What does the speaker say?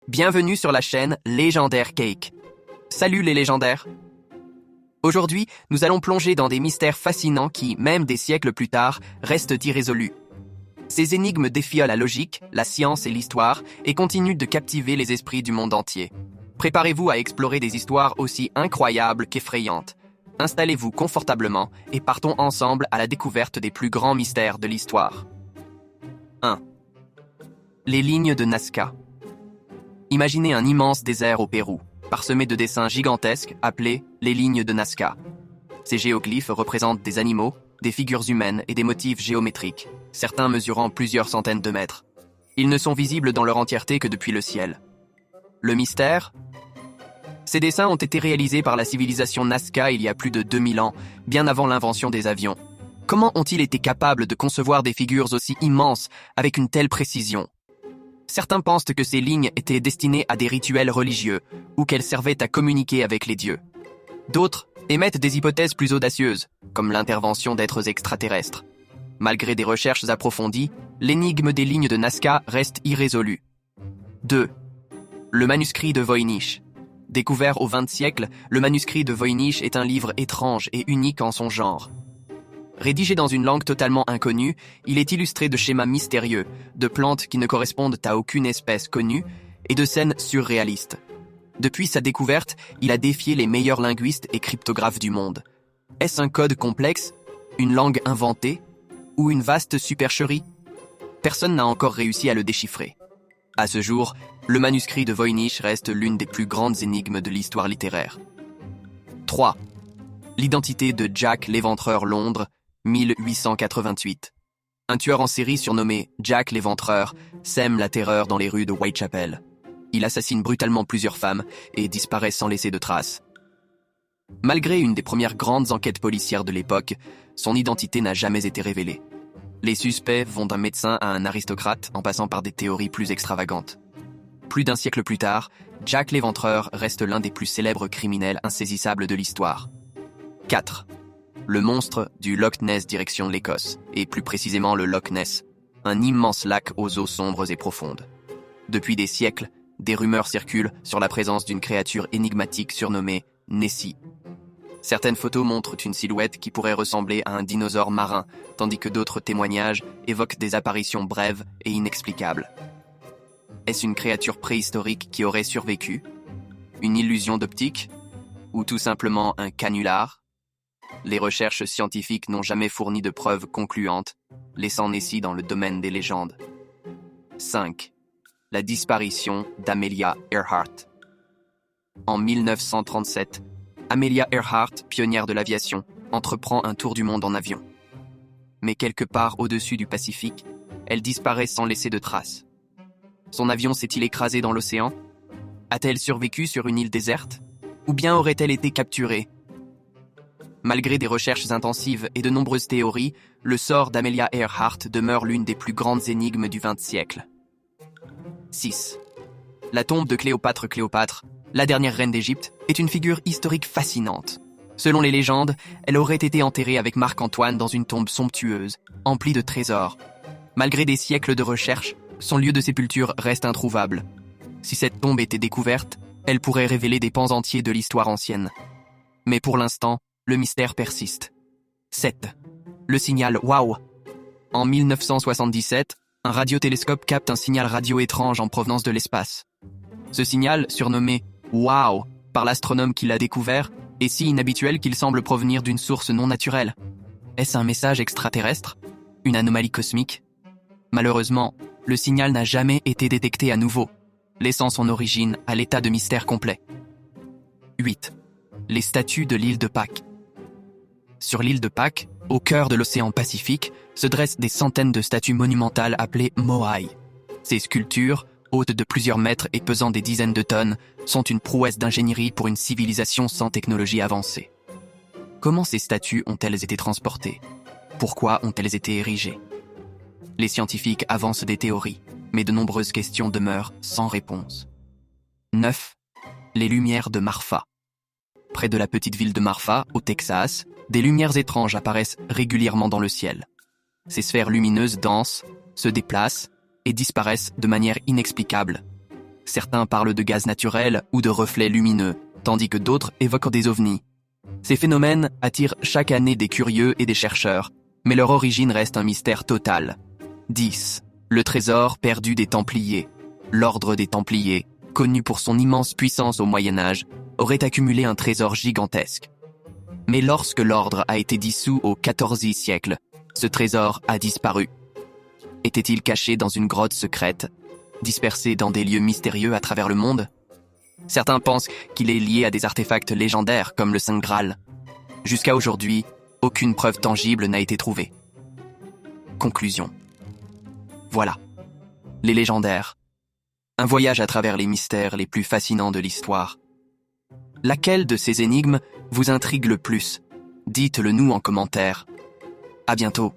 Bienvenue sur la chaîne Légendaire Cake. Salut les légendaires. Aujourd'hui, nous allons plonger dans des mystères fascinants qui, même des siècles plus tard, restent irrésolus. Ces énigmes défient la logique, la science et l'histoire et continuent de captiver les esprits du monde entier. Préparez-vous à explorer des histoires aussi incroyables qu'effrayantes. Installez-vous confortablement et partons ensemble à la découverte des plus grands mystères de l'histoire. 1. Les lignes de Nazca. Imaginez un immense désert au Pérou, parsemé de dessins gigantesques appelés les lignes de Nazca. Ces géoglyphes représentent des animaux, des figures humaines et des motifs géométriques, certains mesurant plusieurs centaines de mètres. Ils ne sont visibles dans leur entièreté que depuis le ciel. Le mystère ? Ces dessins ont été réalisés par la civilisation Nazca il y a plus de 2000 ans, bien avant l'invention des avions. Comment ont-ils été capables de concevoir des figures aussi immenses avec une telle précision ? Certains pensent que ces lignes étaient destinées à des rituels religieux ou qu'elles servaient à communiquer avec les dieux. D'autres émettent des hypothèses plus audacieuses, comme l'intervention d'êtres extraterrestres. Malgré des recherches approfondies, l'énigme des lignes de Nazca reste irrésolue. 2. Le manuscrit de Voynich. Découvert au XXe siècle, le manuscrit de Voynich est un livre étrange et unique en son genre. Rédigé dans une langue totalement inconnue, il est illustré de schémas mystérieux, de plantes qui ne correspondent à aucune espèce connue et de scènes surréalistes. Depuis sa découverte, il a défié les meilleurs linguistes et cryptographes du monde. Est-ce un code complexe, une langue inventée ou une vaste supercherie ? Personne n'a encore réussi à le déchiffrer. À ce jour, le manuscrit de Voynich reste l'une des plus grandes énigmes de l'histoire littéraire. 3. L'identité de Jack l'Éventreur Londres, 1888. Un tueur en série surnommé Jack l'Éventreur sème la terreur dans les rues de Whitechapel. Il assassine brutalement plusieurs femmes et disparaît sans laisser de traces. Malgré une des premières grandes enquêtes policières de l'époque, son identité n'a jamais été révélée. Les suspects vont d'un médecin à un aristocrate en passant par des théories plus extravagantes. Plus d'un siècle plus tard, Jack l'Éventreur reste l'un des plus célèbres criminels insaisissables de l'histoire. 4. Le monstre du Loch Ness direction l'Écosse, et plus précisément le Loch Ness, un immense lac aux eaux sombres et profondes. Depuis des siècles, des rumeurs circulent sur la présence d'une créature énigmatique surnommée Nessie. Certaines photos montrent une silhouette qui pourrait ressembler à un dinosaure marin, tandis que d'autres témoignages évoquent des apparitions brèves et inexplicables. Est-ce une créature préhistorique qui aurait survécu ? Une illusion d'optique ? Ou tout simplement un canular ? Les recherches scientifiques n'ont jamais fourni de preuves concluantes, laissant Nessie dans le domaine des légendes. 5. La disparition d'Amelia Earhart. En 1937, Amelia Earhart, pionnière de l'aviation, entreprend un tour du monde en avion. Mais quelque part au-dessus du Pacifique, elle disparaît sans laisser de traces. Son avion s'est-il écrasé dans l'océan ? A-t-elle survécu sur une île déserte ? Ou bien aurait-elle été capturée ? Malgré des recherches intensives et de nombreuses théories, le sort d'Amelia Earhart demeure l'une des plus grandes énigmes du XXe siècle. 6. La tombe de Cléopâtre, la dernière reine d'Égypte, est une figure historique fascinante. Selon les légendes, elle aurait été enterrée avec Marc-Antoine dans une tombe somptueuse, emplie de trésors. Malgré des siècles de recherche, son lieu de sépulture reste introuvable. Si cette tombe était découverte, elle pourrait révéler des pans entiers de l'histoire ancienne. Mais pour l'instant, le mystère persiste. 7. Le signal WOW. En 1977, un radiotélescope capte un signal radio étrange en provenance de l'espace. Ce signal, surnommé WOW par l'astronome qui l'a découvert, est si inhabituel qu'il semble provenir d'une source non naturelle. Est-ce un message extraterrestre ? Une anomalie cosmique ? Malheureusement, le signal n'a jamais été détecté à nouveau, laissant son origine à l'état de mystère complet. 8. Les statues de l'île de Pâques. Sur l'île de Pâques, au cœur de l'océan Pacifique, se dressent des centaines de statues monumentales appelées moai. Ces sculptures, hautes de plusieurs mètres et pesant des dizaines de tonnes, sont une prouesse d'ingénierie pour une civilisation sans technologie avancée. Comment ces statues ont-elles été transportées ? Pourquoi ont-elles été érigées ? Les scientifiques avancent des théories, mais de nombreuses questions demeurent sans réponse. 9. Les lumières de Marfa. Près de la petite ville de Marfa, au Texas, des lumières étranges apparaissent régulièrement dans le ciel. Ces sphères lumineuses dansent, se déplacent et disparaissent de manière inexplicable. Certains parlent de gaz naturel ou de reflets lumineux, tandis que d'autres évoquent des ovnis. Ces phénomènes attirent chaque année des curieux et des chercheurs, mais leur origine reste un mystère total. 10. Le trésor perdu des Templiers. L'ordre des Templiers, connu pour son immense puissance au Moyen-Âge, aurait accumulé un trésor gigantesque. Mais lorsque l'ordre a été dissous au XIVe siècle, ce trésor a disparu. Était-il caché dans une grotte secrète, dispersé dans des lieux mystérieux à travers le monde? Certains pensent qu'il est lié à des artefacts légendaires comme le Saint Graal. Jusqu'à aujourd'hui, aucune preuve tangible n'a été trouvée. Conclusion. Voilà. Les légendaires. Un voyage à travers les mystères les plus fascinants de l'histoire. Laquelle de ces énigmes vous intrigue le plus? Dites-le nous en commentaire. À bientôt.